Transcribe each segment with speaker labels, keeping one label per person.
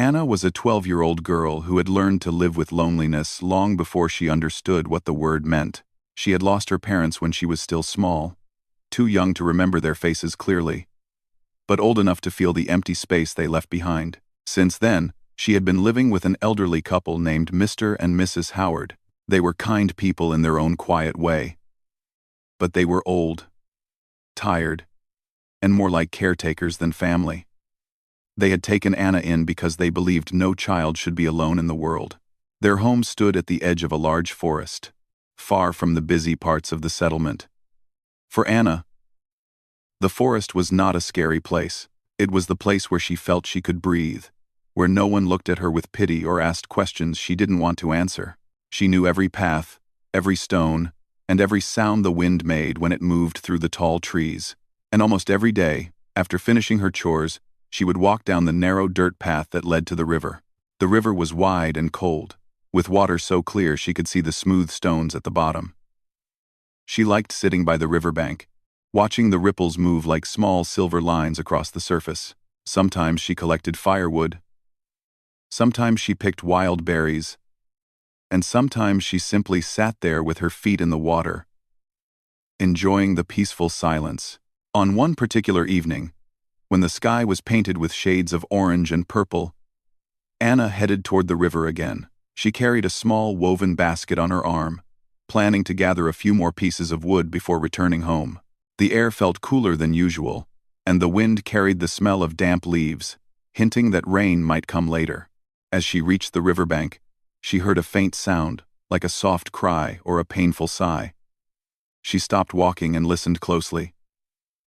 Speaker 1: Anna was a 12-year-old girl who had learned to live with loneliness long before she understood what the word meant. She had lost her parents when she was still small, too young to remember their faces clearly, but old enough to feel the empty space they left behind. Since then, she had been living with an elderly couple named Mr. and Mrs. Howard. They were kind people in their own quiet way. But they were old, tired, and more like caretakers than family. They had taken Anna in because they believed no child should be alone in the world. Their home stood at the edge of a large forest, far from the busy parts of the settlement. For Anna, the forest was not a scary place. It was the place where she felt she could breathe, where no one looked at her with pity or asked questions she didn't want to answer. She knew every path, every stone, and every sound the wind made when it moved through the tall trees. And almost every day, after finishing her chores, she would walk down the narrow dirt path that led to the river. The river was wide and cold, with water so clear she could see the smooth stones at the bottom. She liked sitting by the riverbank, watching the ripples move like small silver lines across the surface. Sometimes she collected firewood, sometimes she picked wild berries, and sometimes she simply sat there with her feet in the water, enjoying the peaceful silence. On one particular evening, when the sky was painted with shades of orange and purple, Anna headed toward the river again. She carried a small woven basket on her arm, planning to gather a few more pieces of wood before returning home. The air felt cooler than usual, and the wind carried the smell of damp leaves, hinting that rain might come later. As she reached the riverbank, she heard a faint sound, like a soft cry or a painful sigh. She stopped walking and listened closely.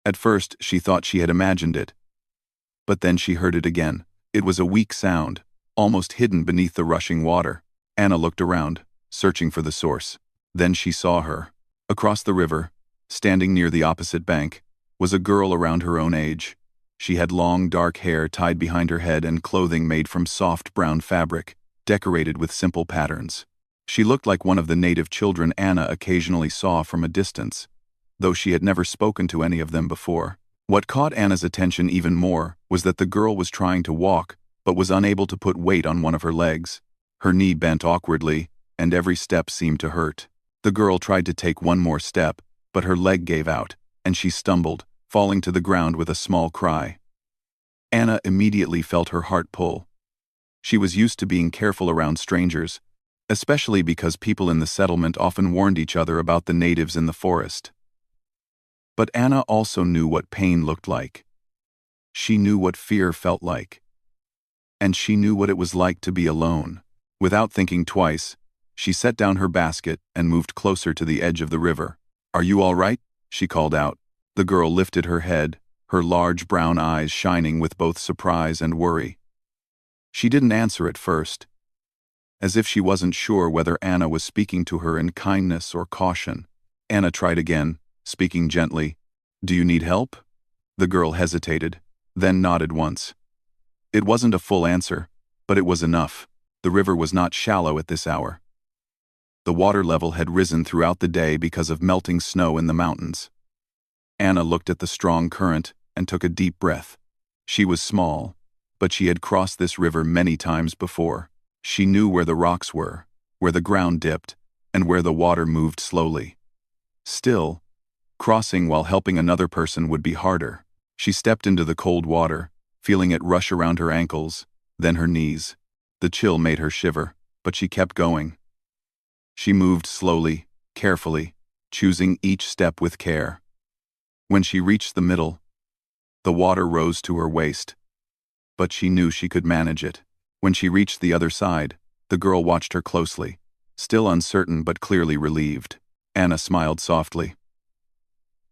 Speaker 1: At first, she thought she had imagined it. But then she heard it again. It was a weak sound, almost hidden beneath the rushing water. Anna looked around, searching for the source. Then she saw her. Across the river, standing near the opposite bank, was a girl around her own age. She had long, dark hair tied behind her head and clothing made from soft brown fabric, decorated with simple patterns. She looked like one of the native children Anna occasionally saw from a distance, though she had never spoken to any of them before. What caught Anna's attention even more was that the girl was trying to walk, but was unable to put weight on one of her legs. Her knee bent awkwardly, and every step seemed to hurt. The girl tried to take one more step, but her leg gave out, and she stumbled, falling to the ground with a small cry. Anna immediately felt her heart pull. She was used to being careful around strangers, especially because people in the settlement often warned each other about the natives in the forest. But Anna also knew what pain looked like. She knew what fear felt like. And she knew what it was like to be alone. Without thinking twice, she set down her basket and moved closer to the edge of the river. "Are you all right?" she called out. The girl lifted her head, her large brown eyes shining with both surprise and worry. She didn't answer at first, as if she wasn't sure whether Anna was speaking to her in kindness or caution. Anna tried again, speaking gently. "Do you need help?" The girl hesitated, then nodded once. It wasn't a full answer, but it was enough. The river was not shallow at this hour. The water level had risen throughout the day because of melting snow in the mountains. Anna looked at the strong current and took a deep breath. She was small, but she had crossed this river many times before. She knew where the rocks were, where the ground dipped, and where the water moved slowly. Still, crossing while helping another person would be harder. She stepped into the cold water, feeling it rush around her ankles, then her knees. The chill made her shiver, but she kept going. She moved slowly, carefully, choosing each step with care. When she reached the middle, the water rose to her waist, but she knew she could manage it. When she reached the other side, the girl watched her closely, still uncertain but clearly relieved. Anna smiled softly.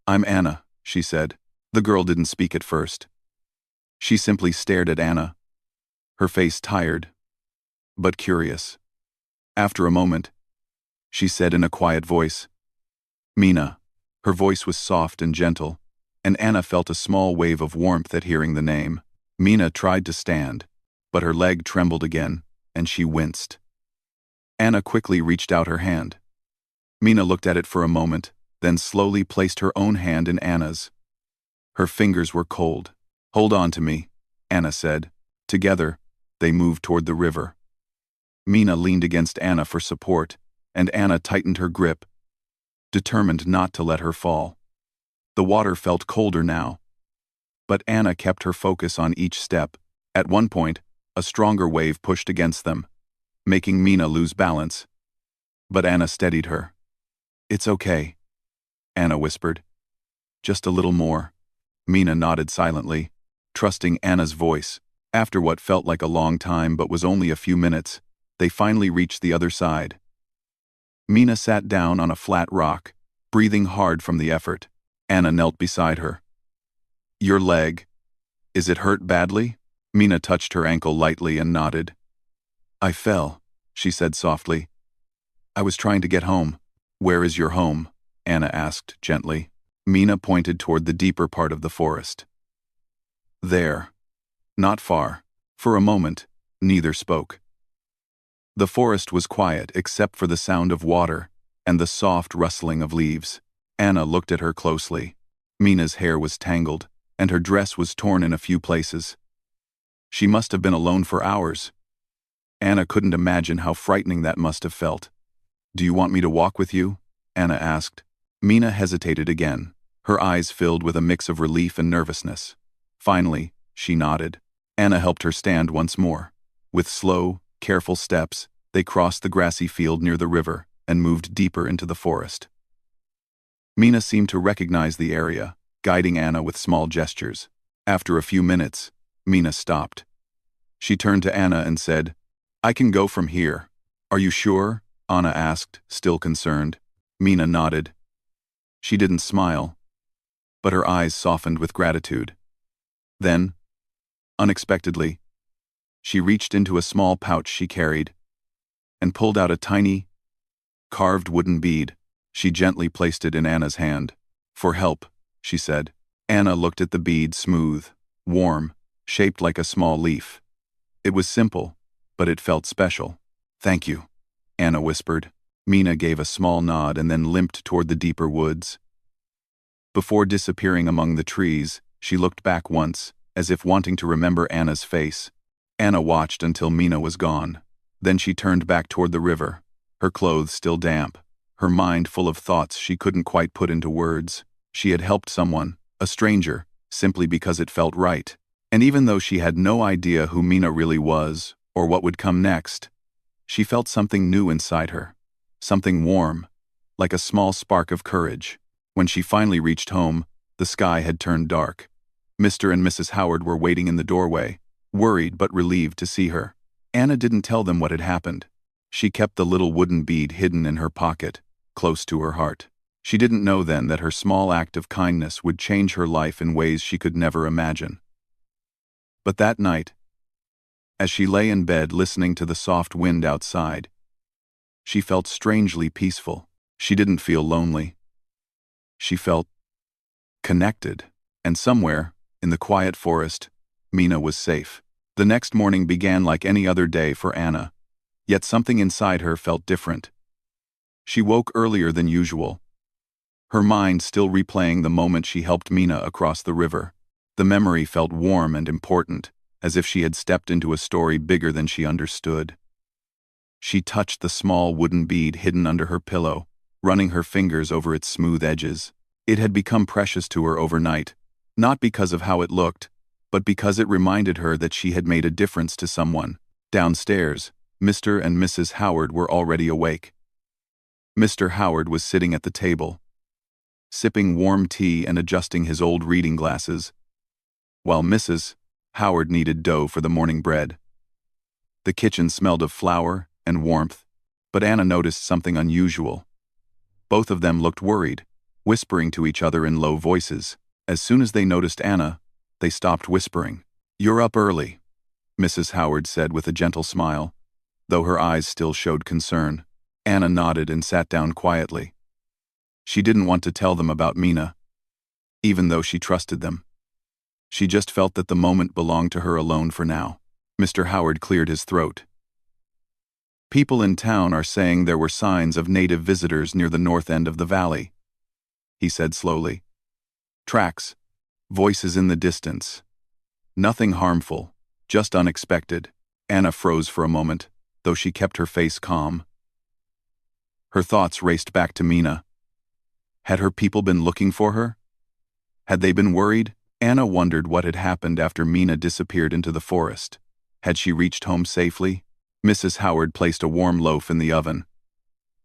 Speaker 1: "I'm Anna," she said. The girl didn't speak at first. She simply stared at Anna, her face tired, but curious. After a moment, she said in a quiet voice, "Mina." Her voice was soft and gentle, and Anna felt a small wave of warmth at hearing the name. Mina tried to stand, but her leg trembled again, and she winced. Anna quickly reached out her hand. Mina looked at it for a moment, then slowly placed her own hand in Anna's. Her fingers were cold. "Hold on to me," Anna said. Together, They moved toward the river. Mina leaned against Anna for support, and Anna tightened her grip, determined not to let her fall. The water felt colder now, but Anna kept her focus on each step. At one point, a stronger wave pushed against them, making Mina lose balance. But Anna steadied her. "It's okay," Anna whispered. "Just a little more." Mina nodded silently, trusting Anna's voice. After what felt like a long time but was only a few minutes, they finally reached the other side. Mina sat down on a flat rock, breathing hard from the effort. Anna knelt beside her. "Your leg. Is it hurt badly?" Mina touched her ankle lightly and nodded. "I fell," she said softly. "I was trying to get home." "Where is your home?" Anna asked gently. Mina pointed toward the deeper part of the forest. "There. Not far." For a moment, neither spoke. The forest was quiet except for the sound of water and the soft rustling of leaves. Anna looked at her closely. Mina's hair was tangled, and her dress was torn in a few places. She must have been alone for hours. Anna couldn't imagine how frightening that must have felt. "Do you want me to walk with you?" Anna asked. Mina hesitated again, her eyes filled with a mix of relief and nervousness. Finally, she nodded. Anna helped her stand once more. With slow, careful steps, they crossed the grassy field near the river and moved deeper into the forest. Mina seemed to recognize the area, guiding Anna with small gestures. After a few minutes, Mina stopped. She turned to Anna and said, "I can go from here." "Are you sure?" Anna asked, still concerned. Mina nodded. She didn't smile, but her eyes softened with gratitude. Then, unexpectedly, she reached into a small pouch she carried and pulled out a tiny, carved wooden bead. She gently placed it in Anna's hand. "For help," she said. Anna looked at the bead, smooth, warm, shaped like a small leaf. It was simple, but it felt special. "Thank you," Anna whispered. Mina gave a small nod and then limped toward the deeper woods. Before disappearing among the trees, she looked back once, as if wanting to remember Anna's face. Anna watched until Mina was gone. Then she turned back toward the river, her clothes still damp, her mind full of thoughts she couldn't quite put into words. She had helped someone, a stranger, simply because it felt right. And even though she had no idea who Mina really was, or what would come next, she felt something new inside her. Something warm, like a small spark of courage. When she finally reached home, the sky had turned dark. Mr. and Mrs. Howard were waiting in the doorway, worried but relieved to see her. Anna didn't tell them what had happened. She kept the little wooden bead hidden in her pocket, close to her heart. She didn't know then that her small act of kindness would change her life in ways she could never imagine. But that night, as she lay in bed listening to the soft wind outside, she felt strangely peaceful. She didn't feel lonely. She felt connected, and somewhere, in the quiet forest, Mina was safe. The next morning began like any other day for Anna, yet something inside her felt different. She woke earlier than usual, her mind still replaying the moment she helped Mina across the river. The memory felt warm and important, as if she had stepped into a story bigger than she understood. She touched the small wooden bead hidden under her pillow, running her fingers over its smooth edges. It had become precious to her overnight, not because of how it looked, but because it reminded her that she had made a difference to someone. Downstairs, Mr. and Mrs. Howard were already awake. Mr. Howard was sitting at the table, sipping warm tea and adjusting his old reading glasses, while Mrs. Howard kneaded dough for the morning bread. The kitchen smelled of flour and warmth, but Anna noticed something unusual. Both of them looked worried, whispering to each other in low voices. As soon as they noticed Anna, they stopped whispering. "You're up early," Mrs. Howard said with a gentle smile, though her eyes still showed concern. Anna nodded and sat down quietly. She didn't want to tell them about Mina, even though she trusted them. She just felt that the moment belonged to her alone for now. Mr. Howard cleared his throat. "People in town are saying there were signs of native visitors near the north end of the valley," he said slowly. "Tracks, voices in the distance. Nothing harmful, just unexpected." Anna froze for a moment, though she kept her face calm. Her thoughts raced back to Mina. Had her people been looking for her? Had they been worried? Anna wondered what had happened after Mina disappeared into the forest. Had she reached home safely? Mrs. Howard placed a warm loaf in the oven.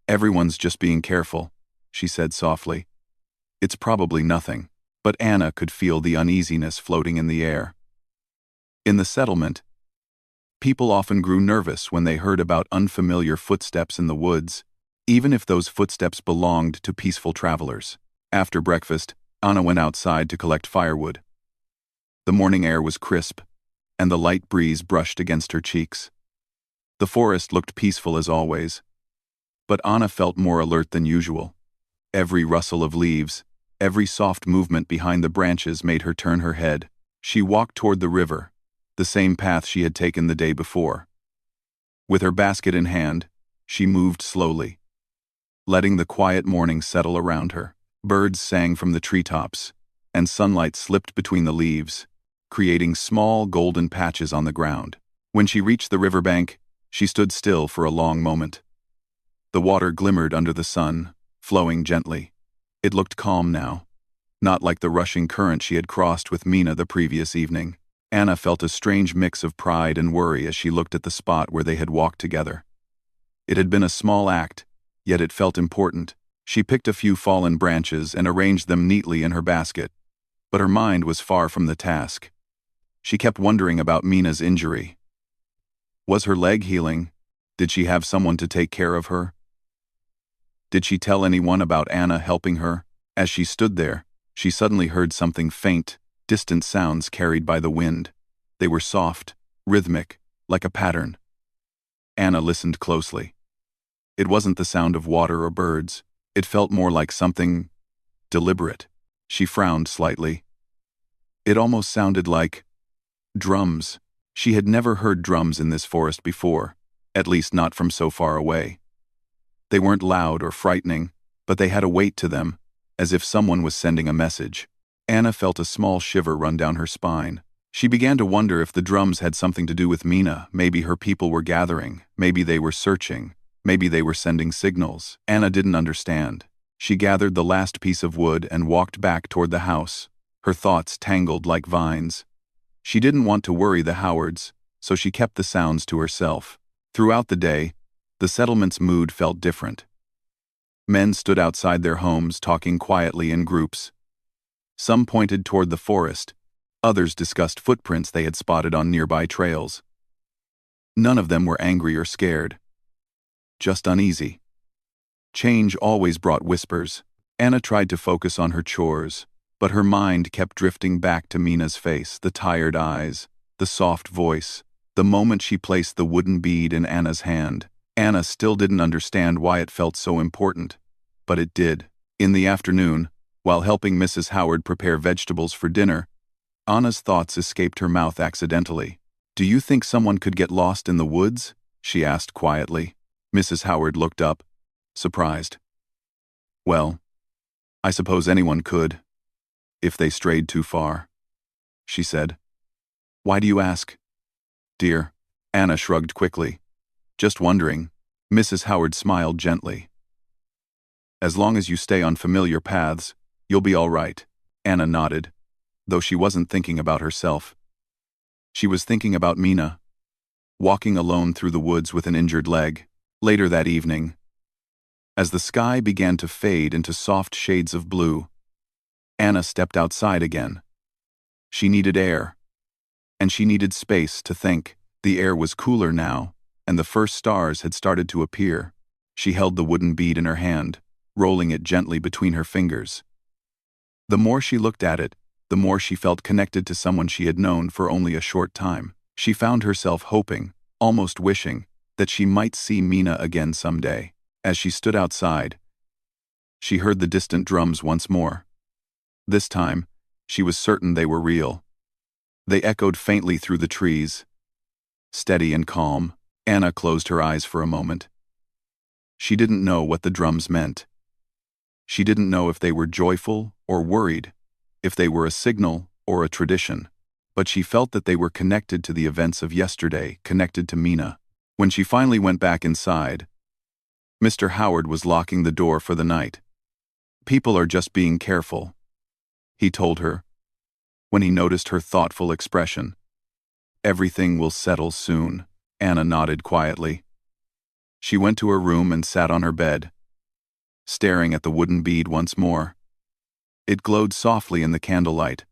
Speaker 1: "Everyone's just being careful," she said softly. "It's probably nothing." But Anna could feel the uneasiness floating in the air. In the settlement, people often grew nervous when they heard about unfamiliar footsteps in the woods, even if those footsteps belonged to peaceful travelers. After breakfast, Anna went outside to collect firewood. The morning air was crisp, and the light breeze brushed against her cheeks. The forest looked peaceful as always, but Anna felt more alert than usual. Every rustle of leaves, every soft movement behind the branches made her turn her head. She walked toward the river, the same path she had taken the day before. With her basket in hand, she moved slowly, letting the quiet morning settle around her. Birds sang from the treetops, and sunlight slipped between the leaves, creating small golden patches on the ground. When she reached the riverbank, she stood still for a long moment. The water glimmered under the sun, flowing gently. It looked calm now, not like the rushing current she had crossed with Mina the previous evening. Anna felt a strange mix of pride and worry as she looked at the spot where they had walked together. It had been a small act, yet it felt important. She picked a few fallen branches and arranged them neatly in her basket, but her mind was far from the task. She kept wondering about Mina's injury. Was her leg healing? Did she have someone to take care of her? Did she tell anyone about Anna helping her? As she stood there, she suddenly heard something faint, distant sounds carried by the wind. They were soft, rhythmic, like a pattern. Anna listened closely. It wasn't the sound of water or birds. It felt more like something deliberate. She frowned slightly. It almost sounded like drums. She had never heard drums in this forest before, at least not from so far away. They weren't loud or frightening, but they had a weight to them, as if someone was sending a message. Anna felt a small shiver run down her spine. She began to wonder if the drums had something to do with Mina. Maybe her people were gathering, maybe they were searching, maybe they were sending signals. Anna didn't understand. She gathered the last piece of wood and walked back toward the house, her thoughts tangled like vines. She didn't want to worry the Howards, so she kept the sounds to herself. Throughout the day, the settlement's mood felt different. Men stood outside their homes talking quietly in groups. Some pointed toward the forest, others discussed footprints they had spotted on nearby trails. None of them were angry or scared, just uneasy. Change always brought whispers. Anna tried to focus on her chores, but her mind kept drifting back to Mina's face, the tired eyes, the soft voice, the moment she placed the wooden bead in Anna's hand. Anna still didn't understand why it felt so important, but it did. In the afternoon, while helping Mrs. Howard prepare vegetables for dinner, Anna's thoughts escaped her mouth accidentally. "Do you think someone could get lost in the woods?" she asked quietly. Mrs. Howard looked up, surprised. "Well, I suppose anyone could, if they strayed too far," she said. "Why do you ask, dear?" Anna shrugged quickly. "Just wondering." Mrs. Howard smiled gently. "As long as you stay on familiar paths, you'll be all right." Anna nodded, though she wasn't thinking about herself. She was thinking about Mina, walking alone through the woods with an injured leg. Later that evening, as the sky began to fade into soft shades of blue, Anna stepped outside again. She needed air, and she needed space to think. The air was cooler now, and the first stars had started to appear. She held the wooden bead in her hand, rolling it gently between her fingers. The more she looked at it, the more she felt connected to someone she had known for only a short time. She found herself hoping, almost wishing, that she might see Mina again someday. As she stood outside, she heard the distant drums once more. This time, she was certain they were real. They echoed faintly through the trees, steady and calm. Anna closed her eyes for a moment. She didn't know what the drums meant. She didn't know if they were joyful or worried, if they were a signal or a tradition. but she felt that they were connected to the events of yesterday, connected to Mina. When she finally went back inside, Mr. Howard was locking the door for the night. "People are just being careful," he told her, when he noticed her thoughtful expression. "Everything will settle soon." Anna nodded quietly. She went to her room and sat on her bed, staring at the wooden bead once more. It glowed softly in the candlelight.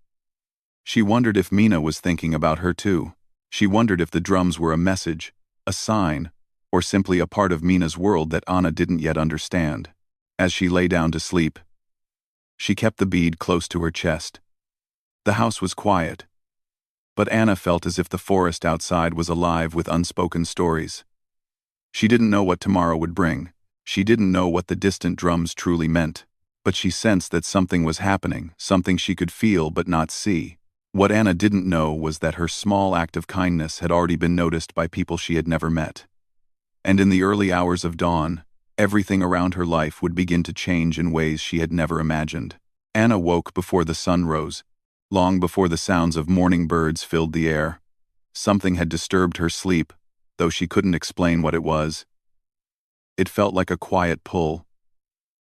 Speaker 1: She wondered if Mina was thinking about her too. She wondered if the drums were a message, a sign, or simply a part of Mina's world that Anna didn't yet understand. As she lay down to sleep, she kept the bead close to her chest. The house was quiet, but Anna felt as if the forest outside was alive with unspoken stories. She didn't know what tomorrow would bring. She didn't know what the distant drums truly meant, but she sensed that something was happening, something she could feel but not see. What Anna didn't know was that her small act of kindness had already been noticed by people she had never met. And in the early hours of dawn, everything around her life would begin to change in ways she had never imagined. Anna woke before the sun rose, long before the sounds of morning birds filled the air. Something had disturbed her sleep, though she couldn't explain what it was. It felt like a quiet pull,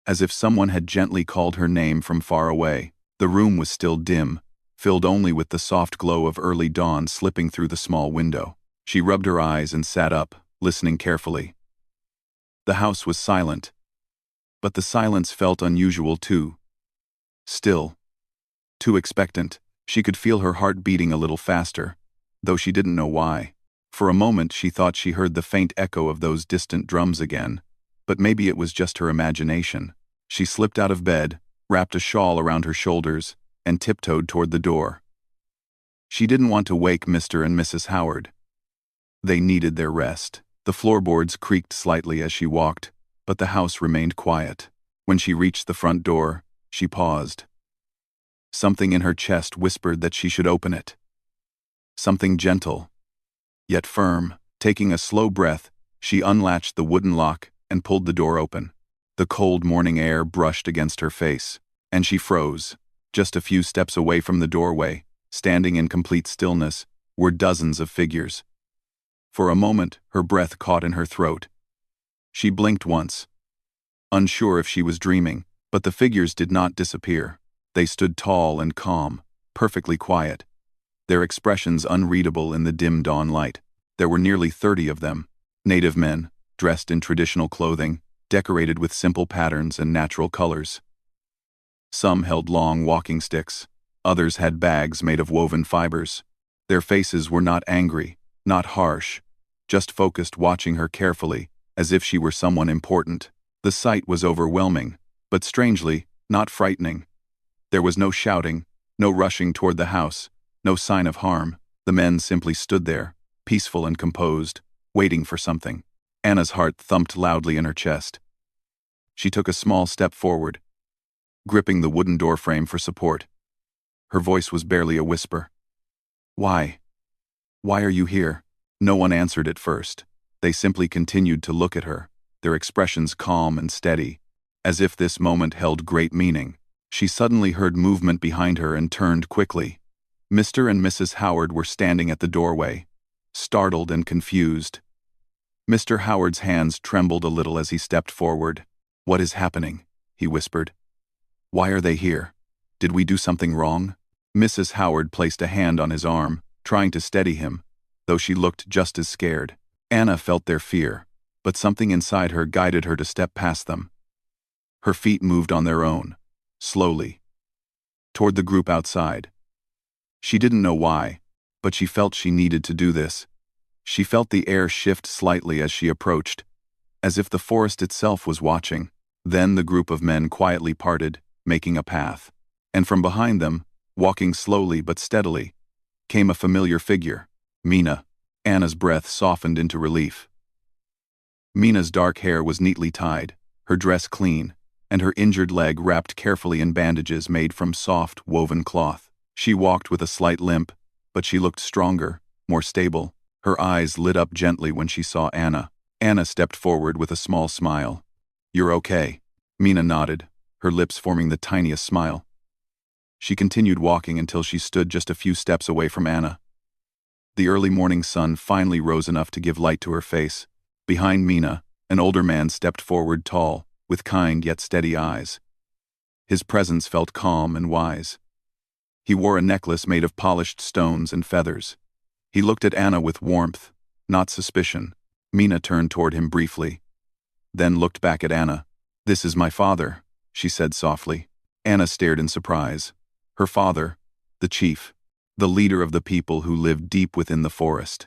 Speaker 1: as if someone had gently called her name from far away. The room was still dim, filled only with the soft glow of early dawn slipping through the small window. She rubbed her eyes and sat up, listening carefully. The house was silent, but the silence felt unusual too. Still, too expectant. She could feel her heart beating a little faster, though she didn't know why. For a moment she thought she heard the faint echo of those distant drums again, but maybe it was just her imagination. She slipped out of bed, wrapped a shawl around her shoulders, and tiptoed toward the door. She didn't want to wake Mr. and Mrs. Howard. They needed their rest. The floorboards creaked slightly as she walked, but the house remained quiet. When she reached the front door, she paused. Something in her chest whispered that she should open it. Something gentle, yet firm. Taking a slow breath, she unlatched the wooden lock and pulled the door open. The cold morning air brushed against her face, and she froze. Just a few steps away from the doorway, standing in complete stillness, were dozens of figures. For a moment, her breath caught in her throat. She blinked once, unsure if she was dreaming, but the figures did not disappear. They stood tall and calm, perfectly quiet, their expressions unreadable in the dim dawn light. There were nearly 30 of them, native men, dressed in traditional clothing, decorated with simple patterns and natural colors. Some held long walking sticks, others had bags made of woven fibers. Their faces were not angry, not harsh, just focused, watching her carefully, as if she were someone important. The sight was overwhelming, but strangely, not frightening. There was no shouting, no rushing toward the house, no sign of harm. The men simply stood there, peaceful and composed, waiting for something. Anna's heart thumped loudly in her chest. She took a small step forward, gripping the wooden doorframe for support. Her voice was barely a whisper. "Why? Why are you here?" No one answered at first. They simply continued to look at her, their expressions calm and steady, as if this moment held great meaning. She suddenly heard movement behind her and turned quickly. Mr. and Mrs. Howard were standing at the doorway, startled and confused. Mr. Howard's hands trembled a little as he stepped forward. "What is happening?" he whispered. "Why are they here? Did we do something wrong?" Mrs. Howard placed a hand on his arm, trying to steady him, though she looked just as scared. Anna felt their fear, but something inside her guided her to step past them. Her feet moved on their own, slowly, toward the group outside. She didn't know why, but she felt she needed to do this. She felt the air shift slightly as she approached, as if the forest itself was watching. Then the group of men quietly parted, making a path. And from behind them, walking slowly but steadily, came a familiar figure, Mina. Anna's breath softened into relief. Mina's dark hair was neatly tied, her dress clean, and her injured leg wrapped carefully in bandages made from soft, woven cloth. She walked with a slight limp, but she looked stronger, more stable. Her eyes lit up gently when she saw Anna. Anna stepped forward with a small smile. "You're okay." Mina nodded, her lips forming the tiniest smile. She continued walking until she stood just a few steps away from Anna. The early morning sun finally rose enough to give light to her face. Behind Mina, an older man stepped forward, tall, with kind yet steady eyes. His presence felt calm and wise. He wore a necklace made of polished stones and feathers. He looked at Anna with warmth, not suspicion. Mina turned toward him briefly, then looked back at Anna. "This is my father," she said softly. Anna stared in surprise. Her father, the chief, the leader of the people who lived deep within the forest.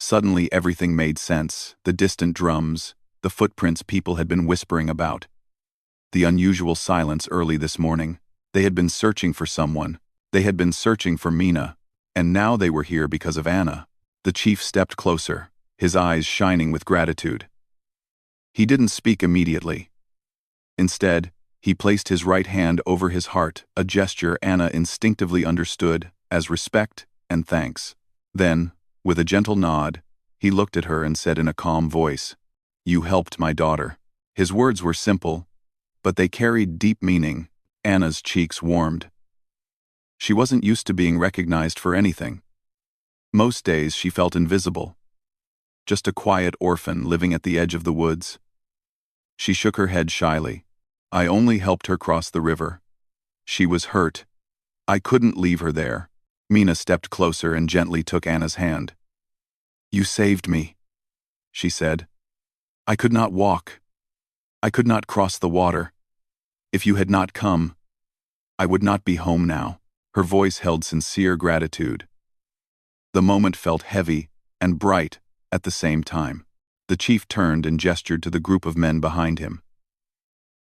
Speaker 1: Suddenly everything made sense: the distant drums, the footprints people had been whispering about, the unusual silence early this morning. They had been searching for someone. They had been searching for Mina, and now they were here because of Anna. The chief stepped closer, his eyes shining with gratitude. He didn't speak immediately. Instead, he placed his right hand over his heart, a gesture Anna instinctively understood as respect and thanks. Then, with a gentle nod, he looked at her and said in a calm voice, "You helped my daughter." His words were simple, but they carried deep meaning. Anna's cheeks warmed. She wasn't used to being recognized for anything. Most days she felt invisible, just a quiet orphan living at the edge of the woods. She shook her head shyly. "I only helped her cross the river. She was hurt. I couldn't leave her there." Mina stepped closer and gently took Anna's hand. "You saved me," she said. "I could not walk. I could not cross the water. If you had not come, I would not be home now." Her voice held sincere gratitude. The moment felt heavy and bright at the same time. The chief turned and gestured to the group of men behind him.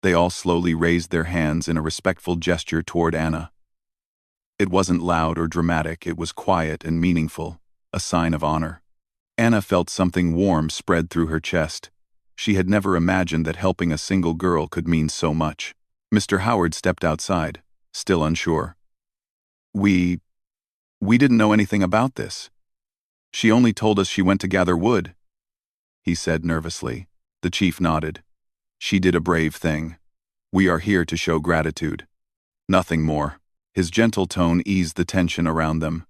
Speaker 1: They all slowly raised their hands in a respectful gesture toward Anna. It wasn't loud or dramatic, it was quiet and meaningful, a sign of honor. Anna felt something warm spread through her chest. She had never imagined that helping a single girl could mean so much. Mr. Howard stepped outside, still unsure. We didn't know anything about this. She only told us she went to gather wood," he said nervously. The chief nodded. "She did a brave thing. We are here to show gratitude. Nothing more." His gentle tone eased the tension around them.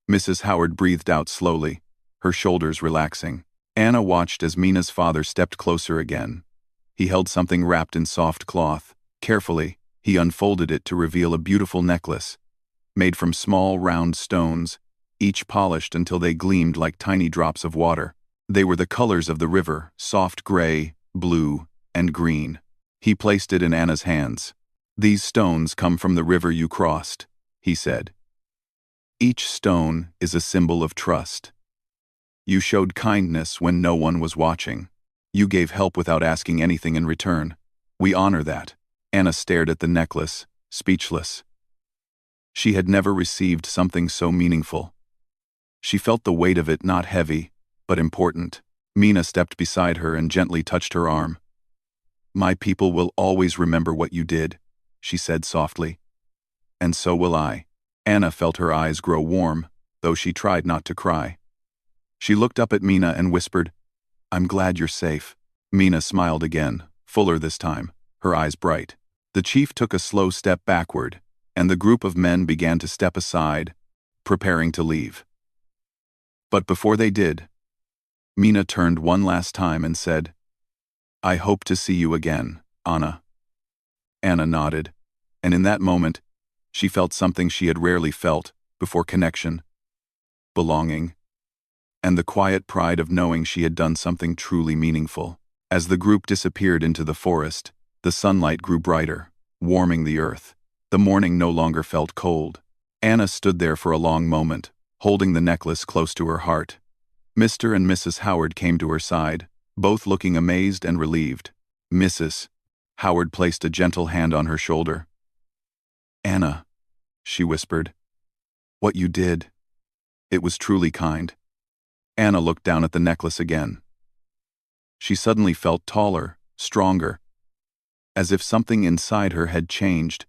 Speaker 1: Mrs. Howard breathed out slowly, her shoulders relaxing. Anna watched as Mina's father stepped closer again. He held something wrapped in soft cloth. Carefully, he unfolded it to reveal a beautiful necklace, made from small, round stones, each polished until they gleamed like tiny drops of water. They were the colors of the river, soft gray, blue, and green. He placed it in Anna's hands. "These stones come from the river you crossed," he said. "Each stone is a symbol of trust. You showed kindness when no one was watching. You gave help without asking anything in return. We honor that." Anna stared at the necklace, speechless. She had never received something so meaningful. She felt the weight of it, not heavy, but important. Mina stepped beside her and gently touched her arm. "My people will always remember what you did," she said softly. "And so will I." Anna felt her eyes grow warm, though she tried not to cry. She looked up at Mina and whispered, "I'm glad you're safe." Mina smiled again, fuller this time, her eyes bright. The chief took a slow step backward, and the group of men began to step aside, preparing to leave. But before they did, Mina turned one last time and said, "I hope to see you again, Anna." Anna nodded, and in that moment, she felt something she had rarely felt before: connection, belonging, and the quiet pride of knowing she had done something truly meaningful. As the group disappeared into the forest, the sunlight grew brighter, warming the earth. The morning no longer felt cold. Anna stood there for a long moment, holding the necklace close to her heart. Mr. and Mrs. Howard came to her side, both looking amazed and relieved. Mrs. Howard placed a gentle hand on her shoulder. "Anna," she whispered, "what you did, it was truly kind." Anna looked down at the necklace again. She suddenly felt taller, stronger, as if something inside her had changed.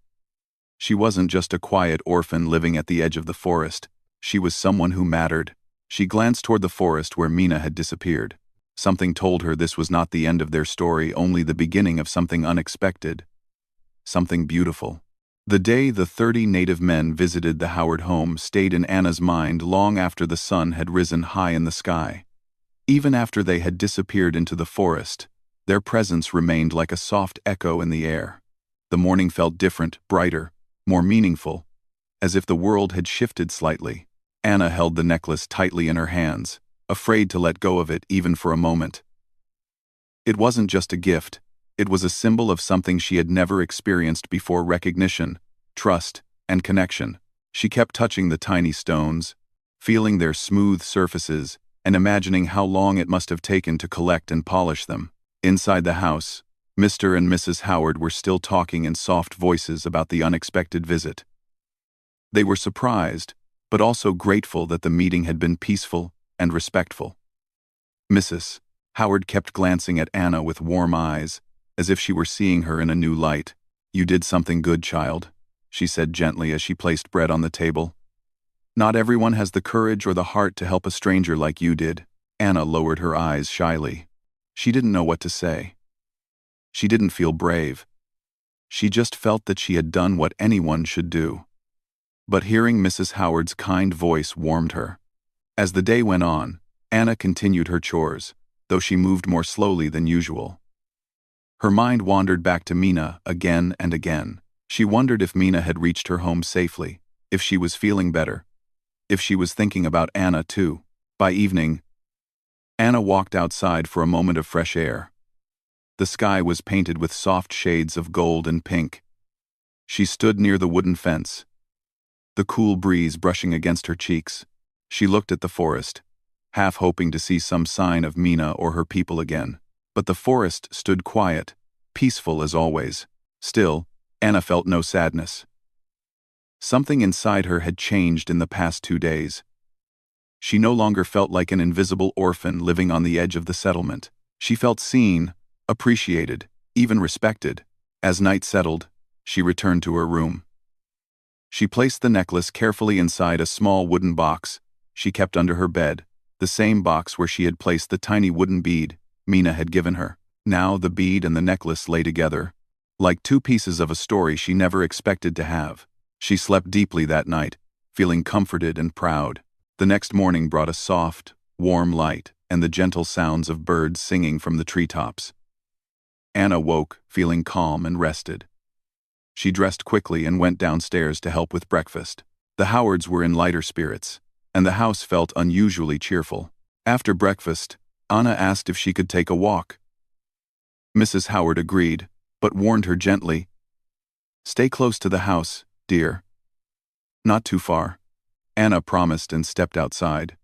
Speaker 1: She wasn't just a quiet orphan living at the edge of the forest. She was someone who mattered. She glanced toward the forest where Mina had disappeared. Something told her this was not the end of their story, only the beginning of something unexpected, something beautiful. The day the 30 native men visited the Howard home stayed in Anna's mind long after the sun had risen high in the sky. Even after they had disappeared into the forest, their presence remained like a soft echo in the air. The morning felt different, brighter, more meaningful, as if the world had shifted slightly. Anna held the necklace tightly in her hands, afraid to let go of it even for a moment. It wasn't just a gift, it was a symbol of something she had never experienced before: recognition, trust, and connection. She kept touching the tiny stones, feeling their smooth surfaces, and imagining how long it must have taken to collect and polish them. Inside the house, Mr. and Mrs. Howard were still talking in soft voices about the unexpected visit. They were surprised, but also grateful that the meeting had been peaceful and respectful. Mrs. Howard kept glancing at Anna with warm eyes, as if she were seeing her in a new light. "You did something good, child," she said gently as she placed bread on the table. "Not everyone has the courage or the heart to help a stranger like you did." Anna lowered her eyes shyly. She didn't know what to say. She didn't feel brave. She just felt that she had done what anyone should do. But hearing Mrs. Howard's kind voice warmed her. As the day went on, Anna continued her chores, though she moved more slowly than usual. Her mind wandered back to Mina again and again. She wondered if Mina had reached her home safely, if she was feeling better, if she was thinking about Anna too. By evening, Anna walked outside for a moment of fresh air. The sky was painted with soft shades of gold and pink. She stood near the wooden fence, the cool breeze brushing against her cheeks. She looked at the forest, half hoping to see some sign of Mina or her people again. But the forest stood quiet, peaceful as always. Still, Anna felt no sadness. Something inside her had changed in the past 2 days. She no longer felt like an invisible orphan living on the edge of the settlement. She felt seen, appreciated, even respected. As night settled, she returned to her room. She placed the necklace carefully inside a small wooden box she kept under her bed, the same box where she had placed the tiny wooden bead Mina had given her. Now the bead and the necklace lay together, like two pieces of a story she never expected to have. She slept deeply that night, feeling comforted and proud. The next morning brought a soft, warm light and the gentle sounds of birds singing from the treetops. Anna woke, feeling calm and rested. She dressed quickly and went downstairs to help with breakfast. The Howards were in lighter spirits, and the house felt unusually cheerful. After breakfast, Anna asked if she could take a walk. Mrs. Howard agreed, but warned her gently, "Stay close to the house, dear." "Not too far," Anna promised and stepped outside.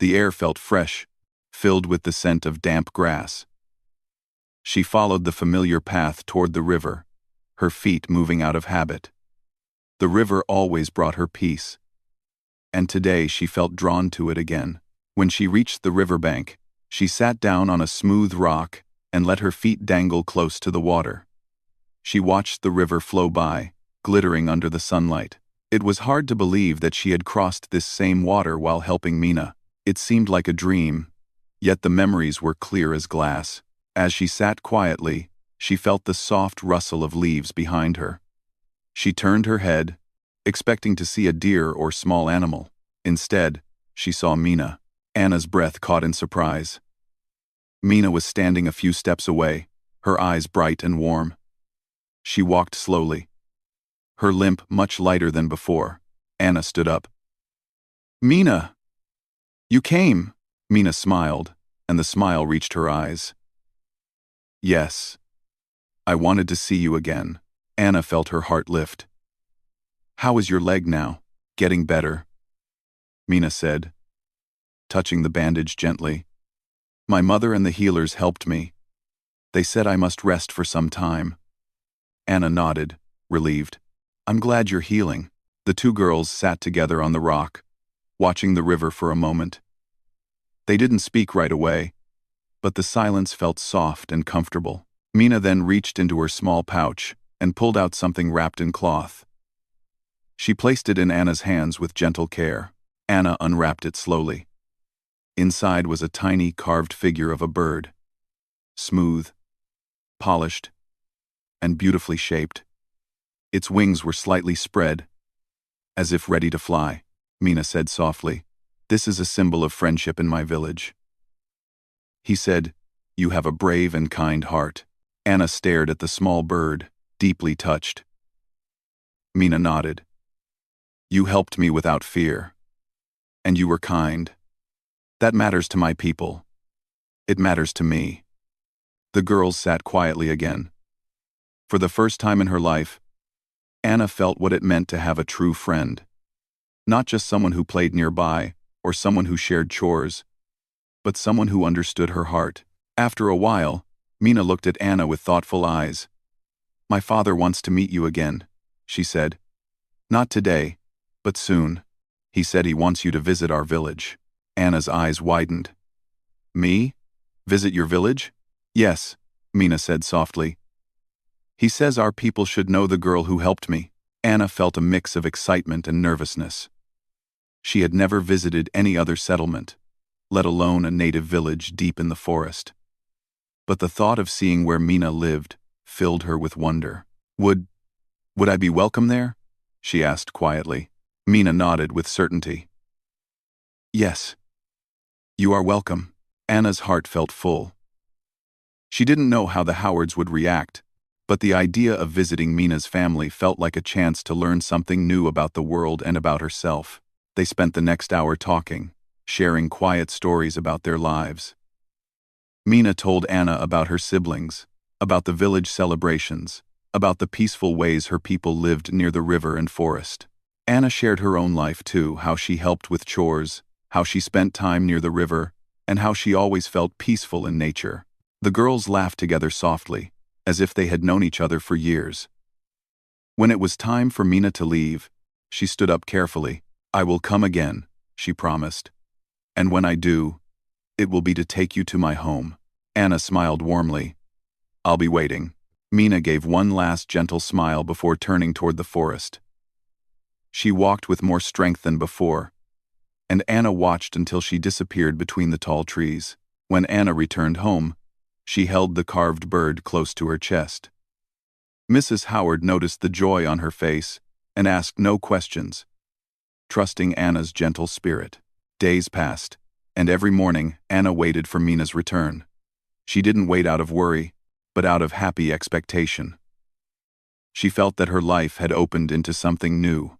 Speaker 1: The air felt fresh, filled with the scent of damp grass. She followed the familiar path toward the river, her feet moving out of habit. The river always brought her peace, and today she felt drawn to it again. When she reached the riverbank, she sat down on a smooth rock and let her feet dangle close to the water. She watched the river flow by, glittering under the sunlight. It was hard to believe that she had crossed this same water while helping Mina. It seemed like a dream, yet the memories were clear as glass. As she sat quietly, she felt the soft rustle of leaves behind her. She turned her head, expecting to see a deer or small animal. Instead, she saw Mina. Anna's breath caught in surprise. Mina was standing a few steps away, her eyes bright and warm. She walked slowly, her limp much lighter than before. Anna stood up. "Mina! You came!" Mina smiled, and the smile reached her eyes. "Yes. I wanted to see you again." Anna felt her heart lift. "How is your leg now?" "Getting better," Mina said, touching the bandage gently. "My mother and the healers helped me. They said I must rest for some time." Anna nodded, relieved. "I'm glad you're healing." The two girls sat together on the rock, watching the river for a moment. They didn't speak right away, but the silence felt soft and comfortable. Mina then reached into her small pouch and pulled out something wrapped in cloth. She placed it in Anna's hands with gentle care. Anna unwrapped it slowly. Inside was a tiny carved figure of a bird, smooth, polished, and beautifully shaped. Its wings were slightly spread, as if ready to fly. Mina said softly, "This is a symbol of friendship in my village." He said, "You have a brave and kind heart." Anna stared at the small bird, deeply touched. Mina nodded. "You helped me without fear. And you were kind. That matters to my people. It matters to me." The girls sat quietly again. For the first time in her life, Anna felt what it meant to have a true friend. Not just someone who played nearby, or someone who shared chores, but someone who understood her heart. After a while, Mina looked at Anna with thoughtful eyes. "My father wants to meet you again," she said. "Not today, but soon. He said he wants you to visit our village." Anna's eyes widened. "Me? Visit your village?" "Yes," Mina said softly. "He says our people should know the girl who helped me." Anna felt a mix of excitement and nervousness. She had never visited any other settlement, let alone a native village deep in the forest. But the thought of seeing where Mina lived filled her with wonder. Would I be welcome there?" she asked quietly. Mina nodded with certainty. "Yes. You are welcome." Anna's heart felt full. She didn't know how the Howards would react, but the idea of visiting Mina's family felt like a chance to learn something new about the world and about herself. They spent the next hour talking, sharing quiet stories about their lives. Mina told Anna about her siblings, about the village celebrations, about the peaceful ways her people lived near the river and forest. Anna shared her own life too, how she helped with chores, how she spent time near the river, and how she always felt peaceful in nature. The girls laughed together softly, as if they had known each other for years. When it was time for Mina to leave, she stood up carefully. "I will come again," she promised. "And when I do, it will be to take you to my home." Anna smiled warmly. "I'll be waiting." Mina gave one last gentle smile before turning toward the forest. She walked with more strength than before, and Anna watched until she disappeared between the tall trees. When Anna returned home, she held the carved bird close to her chest. Mrs. Howard noticed the joy on her face and asked no questions, trusting Anna's gentle spirit. Days passed, and every morning Anna waited for Mina's return. She didn't wait out of worry, but out of happy expectation. She felt that her life had opened into something new.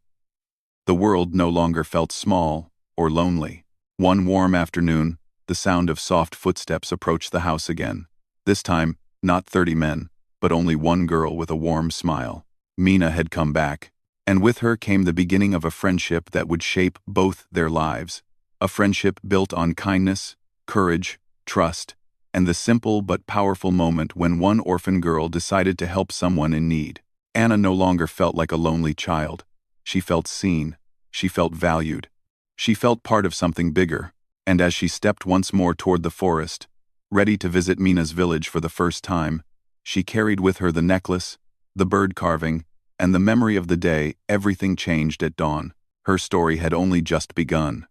Speaker 1: The world no longer felt small or lonely. One warm afternoon, the sound of soft footsteps approached the house again. This time, not 30 men, but only one girl with a warm smile. Mina had come back, and with her came the beginning of a friendship that would shape both their lives. A friendship built on kindness, courage, trust, and the simple but powerful moment when one orphan girl decided to help someone in need. Anna no longer felt like a lonely child. She felt seen. She felt valued. She felt part of something bigger, and as she stepped once more toward the forest, ready to visit Mina's village for the first time, she carried with her the necklace, the bird carving, and the memory of the day everything changed at dawn. Her story had only just begun.